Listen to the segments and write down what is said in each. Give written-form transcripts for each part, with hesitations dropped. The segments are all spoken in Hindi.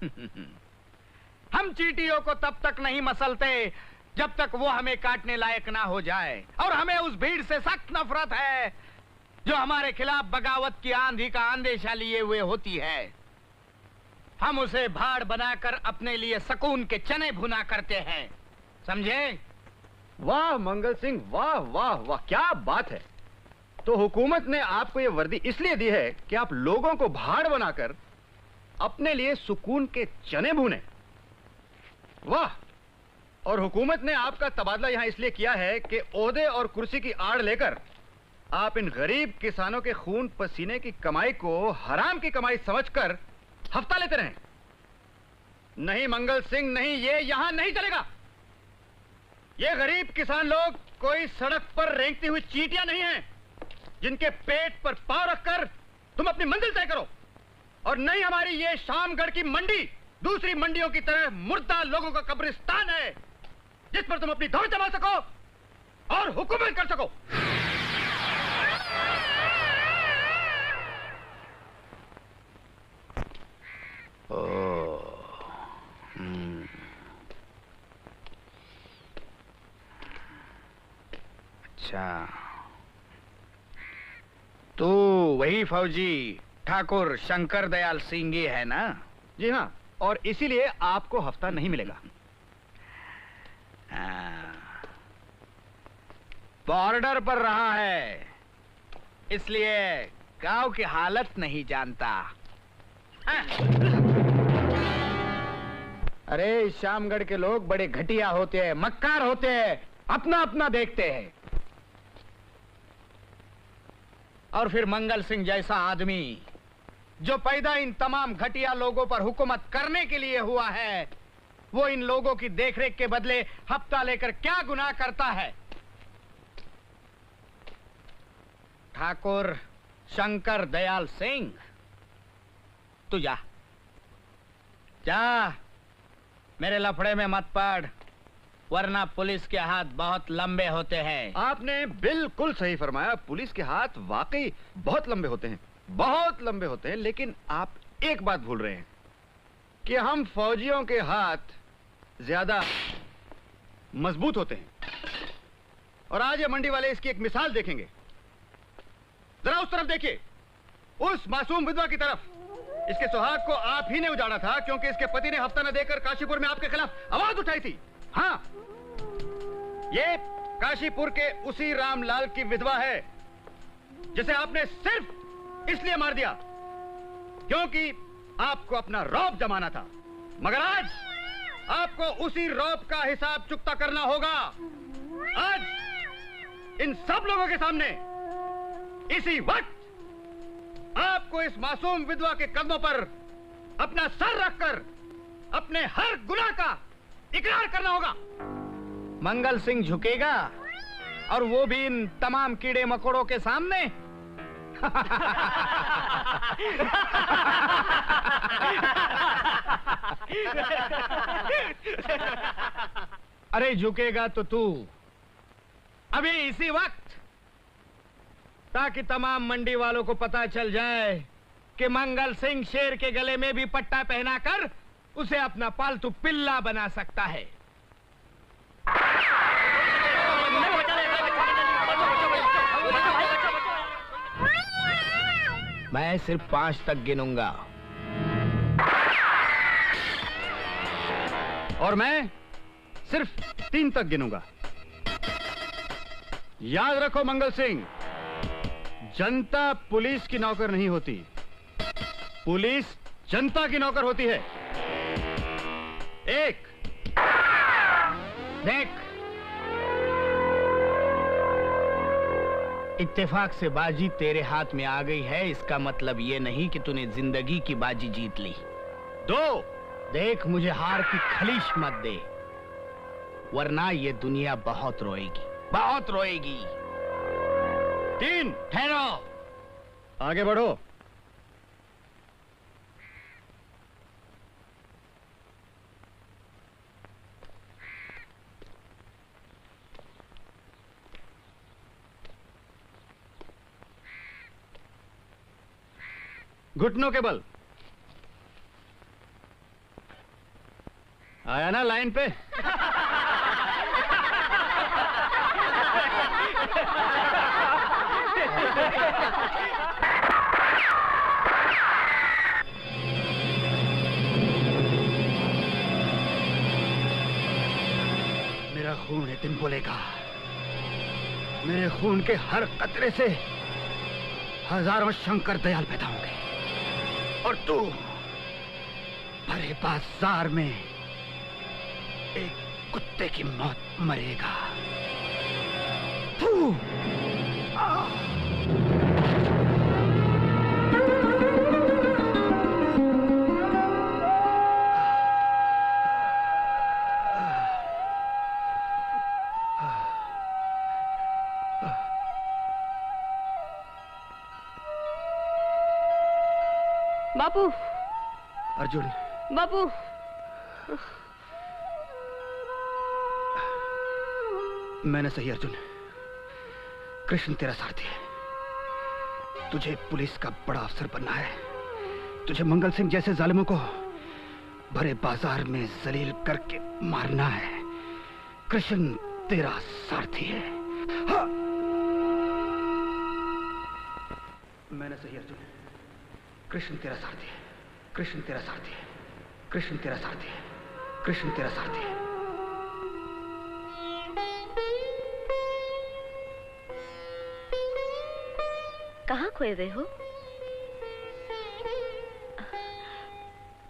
हम चींटियों को तब तक नहीं मसलते जब तक वो हमें काटने लायक ना हो जाए, और हमें उस भीड़ से सख्त नफरत है जो हमारे खिलाफ बगावत की आंधी का अंदेशा लिए हुए होती है। हम उसे भाड़ बनाकर अपने लिए सुकून के चने भुना करते हैं, समझे? वाह मंगल सिंह, वाह वाह वाह, क्या बात है। तो हुकूमत ने आपको ये वर्दी इसलिए दी है कि आप लोगों को भाड़ बनाकर अपने लिए सुकून के चने भूने। वाह। और हुकूमत ने आपका तबादला यहां इसलिए किया है कि ओहदे और कुर्सी की आड़ लेकर आप इन गरीब किसानों के खून पसीने की कमाई को हराम की कमाई समझकर हफ्ता लेते रहें। नहीं मंगल सिंह, नहीं, ये यहां नहीं चलेगा। ये गरीब किसान लोग कोई सड़क पर रेंगती हुई चींटियां नहीं हैं जिनके पेट पर पांव रखकर तुम अपनी मंजिल तय करो। और नहीं हमारी ये शामगढ़ की मंडी दूसरी मंडियों की तरह मुर्दा लोगों का कब्रिस्तान है जिस पर तुम अपनी दौड़ जमा सको और हुकूमत कर सको। अच्छा, तो वही फौजी ठाकुर शंकर दयाल सिंह है ना? जी हाँ, और इसीलिए आपको हफ्ता नहीं मिलेगा। बॉर्डर पर रहा है इसलिए गांव की हालत नहीं जानता। अरे शामगढ़ के लोग बड़े घटिया होते हैं, मक्कार होते हैं, अपना अपना देखते हैं। और फिर मंगल सिंह जैसा आदमी जो पैदा इन तमाम घटिया लोगों पर हुकूमत करने के लिए हुआ है, वो इन लोगों की देखरेख के बदले हफ्ता लेकर क्या गुनाह करता है? ठाकुर शंकर दयाल सिंह, तू जा जा, मेरे लफड़े में मत पड़, वरना पुलिस के हाथ बहुत लंबे होते हैं। आपने बिल्कुल सही फरमाया, पुलिस के हाथ वाकई बहुत लंबे होते हैं, बहुत लंबे होते हैं। लेकिन आप एक बात भूल रहे हैं कि हम फौजियों के हाथ ज्यादा मजबूत होते हैं। और आज ये मंडी वाले इसकी एक मिसाल देखेंगे। जरा उस तरफ देखिए, उस मासूम विधवा की तरफ। इसके सुहाग को आप ही ने उजाड़ा था क्योंकि इसके पति ने हफ्ता न देकर काशीपुर में आपके खिलाफ आवाज उठाई थी। हाँ, ये काशीपुर के उसी रामलाल की विधवा है जिसे आपने सिर्फ इसलिए मार दिया क्योंकि आपको अपना रौब जमाना था। मगर आज आपको उसी रौब का हिसाब चुकता करना होगा। आज इन सब लोगों के सामने इसी वक्त आपको इस मासूम विधवा के कदमों पर अपना सर रखकर अपने हर गुनाह का इकरार करना होगा। मंगल सिंह झुकेगा, और वो भी इन तमाम कीड़े मकोड़ों के सामने। अरे झुकेगा तो तू अभी इसी वक्त, ताकि तमाम मंडी वालों को पता चल जाए कि मंगल सिंह शेर के गले में भी पट्टा पहनाकर उसे अपना पालतू पिल्ला बना सकता है। मैं सिर्फ 5 तक गिनूंगा और मैं सिर्फ 3 तक गिनूंगा। याद रखो मंगल सिंह, जनता पुलिस की नौकर नहीं होती, पुलिस जनता की नौकर होती है। 1 देख, इत्तेफाक से बाजी तेरे हाथ में आ गई है, इसका मतलब ये नहीं कि तूने जिंदगी की बाजी जीत ली। 2 देख, मुझे हार की खलीश मत दे, वरना ये दुनिया बहुत रोएगी, बहुत रोएगी। 3 ठहरो, आगे बढ़ो। घुटनों के बल। आया ना लाइन पे? मेरा खून एक दिन बोलेगा। मेरे खून के हर कतरे से हजारों शंकर दयाल पैदा होंगे और तू भरे बाजार में एक कुत्ते की मौत मरेगा। तू बापू, अर्जुन, बापू, मैंने सही अर्जुन, कृष्ण तेरा सारथी है। तुझे पुलिस का बड़ा अफसर बनना है। तुझे मंगल सिंह जैसे जालिमों को भरे बाजार में जलील करके मारना है। कृष्ण तेरा सारथी है। हाँ। मैंने सही अर्जुन, कृष्ण तेरा सारथी है। कृष्ण तेरा सारथी है। कृष्ण तेरा सारथी है। कृष्ण तेरा सारथी है। कहाँ खोए हुए हो?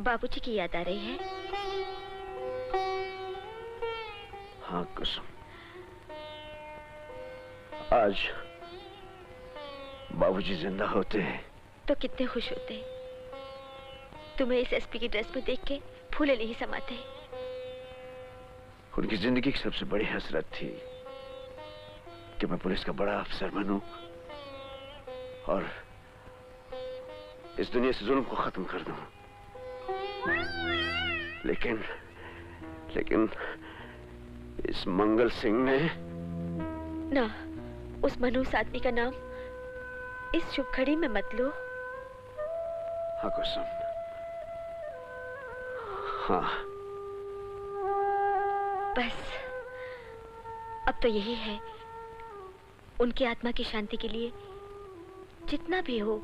बाबूजी की याद आ रही है? हाँ कुसुम, आज बाबूजी जिंदा होते हैं तो कितने खुश होते। तुम्हें इस एसपी की ड्रेस में देख के फूले नहीं समाते। उनकी जिंदगी की सबसे बड़ी हसरत थी कि मैं पुलिस का बड़ा अफसर बनूं और इस दुनिया से जुल्म को खत्म कर दूं। लेकिन इस मंगल सिंह ने ना, उस मनहूस आदमी का नाम इस शुभ घड़ी में मत लो। हाँ कुसुम, हाँ। बस अब तो यही है, उनकी आत्मा की शांति के लिए जितना भी हो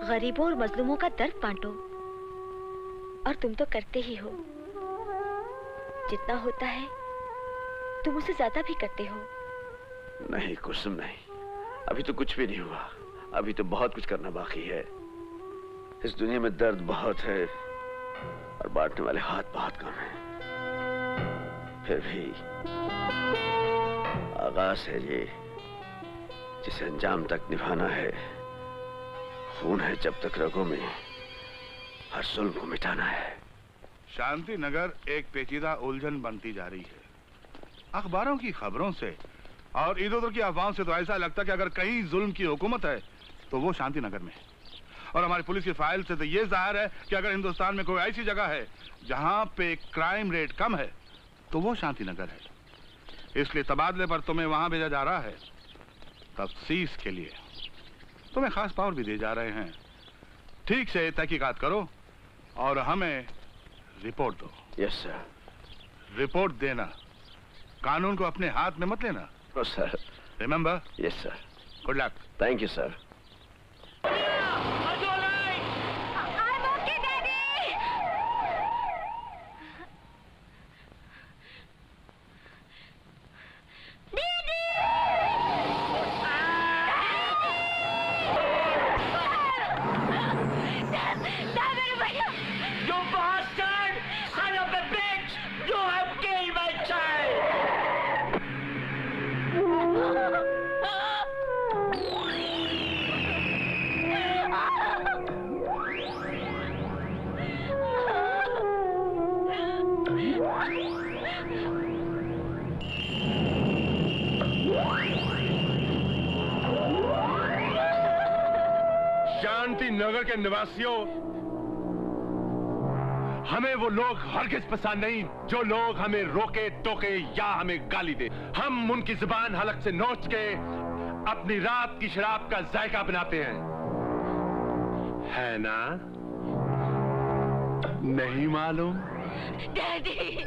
गरीबों और मजलूमों का दर्द बांटो। और तुम तो करते ही हो। जितना होता है तुम उसे ज्यादा भी करते हो। नहीं कुसुम नहीं, अभी तो कुछ भी नहीं हुआ। अभी तो बहुत कुछ करना बाकी है। इस दुनिया में दर्द बहुत है और बांटने वाले हाथ बहुत कम हैं। फिर भी आगाज है ये, जिसे अंजाम तक निभाना है। खून है जब तक रगों में, हर जुल्म को मिटाना है। शांति नगर एक पेचीदा उलझन बनती जा रही है। अखबारों की खबरों से और इधर उधर की अफवाहों से तो ऐसा लगता है कि अगर कहीं जुल्म की हुकूमत है तो वो शांति नगर में है। और हमारी पुलिस की फाइल से तो ये जाहिर है कि अगर हिंदुस्तान में कोई ऐसी जगह है जहां पे क्राइम रेट कम है तो वो शांति नगर है। इसलिए तबादले पर तुम्हें वहां भेजा जा रहा है तफ्तीश के लिए। तुम्हें खास पावर भी दिए जा रहे हैं। ठीक से तहकीकात करो और हमें रिपोर्ट दो। Yes sir. रिपोर्ट देना, कानून को अपने हाथ में मत लेना। No sir. Remember? Yes sir. Good luck. Thank you sir. नगर के निवासियों, हमें वो लोग हरगिज पसंद नहीं जो लोग हमें रोके टोके या हमें गाली दे। हम उनकी जुबान हलक से नोच के अपनी रात की शराब का जायका बनाते हैं, है ना? नहीं मालूम? डैडी,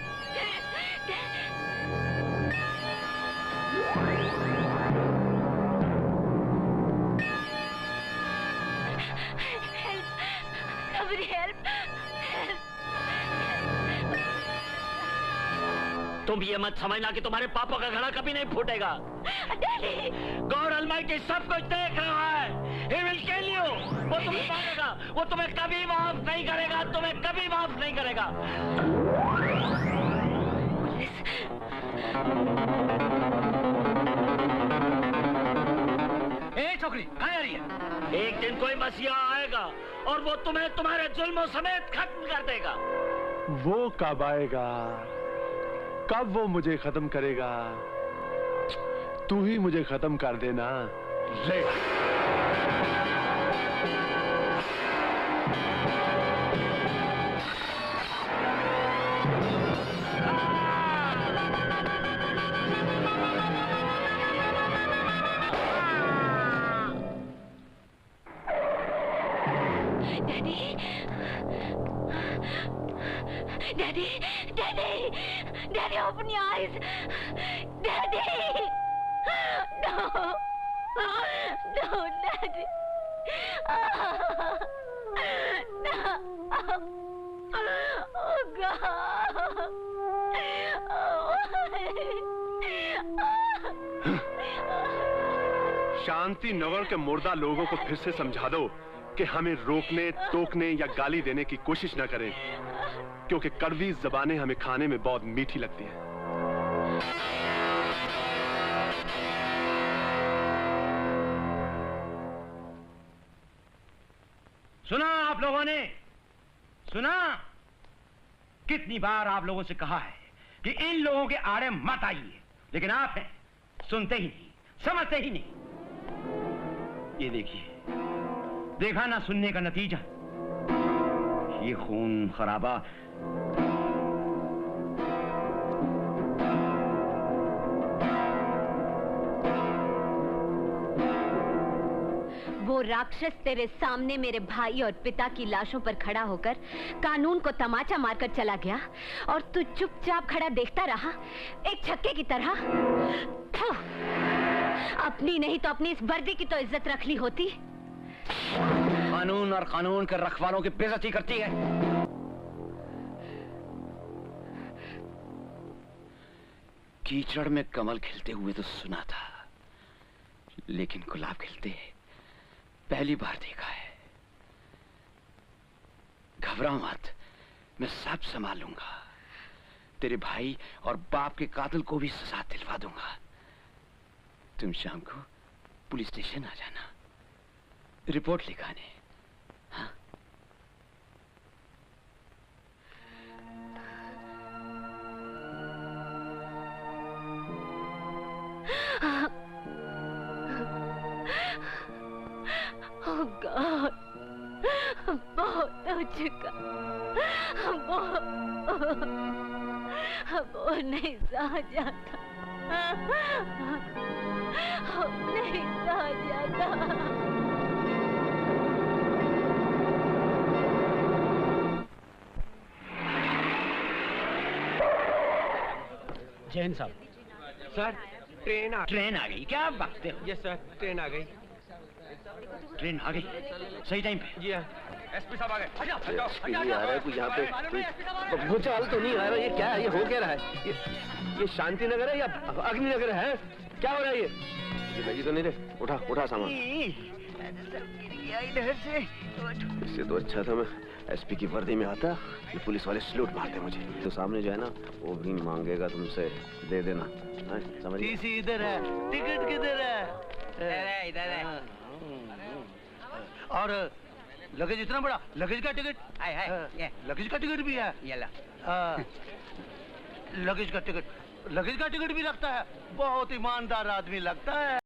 तुम ये मत समझना कि तुम्हारे पापा का घड़ा कभी नहीं फूटेगा। गॉड ऑलमाइटी सब कुछ देख रहा है। He will kill you। वो तुम्हें मारेगा, वो तुम्हें कभी माफ नहीं करेगा, तुम्हें कभी माफ नहीं करेगा। ए छोकरी, कहाँ आ रही है? एक दिन कोई मसीहा आएगा और वो तुम्हें तुम्हारे जुल्मों समेत खत्म कर देगा। वो कब आएगा? कब वो मुझे खत्म करेगा? तू ही मुझे खत्म कर देना। ले। Daddy, Daddy, Daddy, open your eyes. Daddy, no, no, Daddy. No. Oh God. Shanti Nagar के मुर्दा लोगों को फिर से समझा दो कि हमें रोकने, टोकने या गाली देने की कोशिश न करें, क्योंकि कड़वी जबानें हमें खाने में बहुत मीठी लगती हैं। सुना आप लोगों ने? सुना? कितनी बार आप लोगों से कहा है कि इन लोगों के आड़े मत आइए, लेकिन आप हैं, सुनते ही नहीं, समझते ही नहीं। ये देखिए, देखा ना सुनने का नतीजा, ये खून खराबा। वो राक्षस तेरे सामने मेरे भाई और पिता की लाशों पर खड़ा होकर कानून को तमाचा मारकर चला गया और तू चुपचाप खड़ा देखता रहा, एक छक्के की तरह। अपनी नहीं तो अपनी इस वर्दी की तो इज्जत रख ली होती। कानून और कानून के रखवालों की बेइज्जती करती है। कीचड़ में कमल खिलते हुए तो सुना था, लेकिन गुलाब खिलते पहली बार देखा है। घबराओ मत, मैं सब संभाल लूंगा। तेरे भाई और बाप के कातिल को भी सजा दिलवा दूंगा। तुम शाम को पुलिस स्टेशन आ जाना, रिपोर्ट लिखाने। हाँ? Oh God, बहुत हो चुका, वो नहीं सहा जाता, नहीं सहा जाता। जैन साहब। सर, ट्रेन आ गई क्या? आप भागते हो? यस सर, ट्रेन आ गई। ट्रेन आ गई सही टाइम पे। जी हाँ। एसपी साहब आ गए। आ रहा है कोई यहाँ पे? भूचाल तो नहीं आ रहा? ये क्या है? ये हो क्या रहा है? ये शांति नगर है या अग्नि नगर है? क्या हो रहा है ये लगी तो नहीं रे? उठा उठा सामान। इधर से इससे तो अच्छा था मैं एसपी की वर्दी में आता, ये पुलिस वाले सलूट मारते मुझे। तो सामने जो है ना, वो भी मांगेगा तुमसे, दे देना। समझ? टीसी इधर है, टिकट किधर है? इधर है। और लगेज इतना बड़ा, लगेज का टिकट? लगेज का टिकट भी है? लगेज का टिकट भी लगता है। बहुत ईमानदार आदमी लगता है।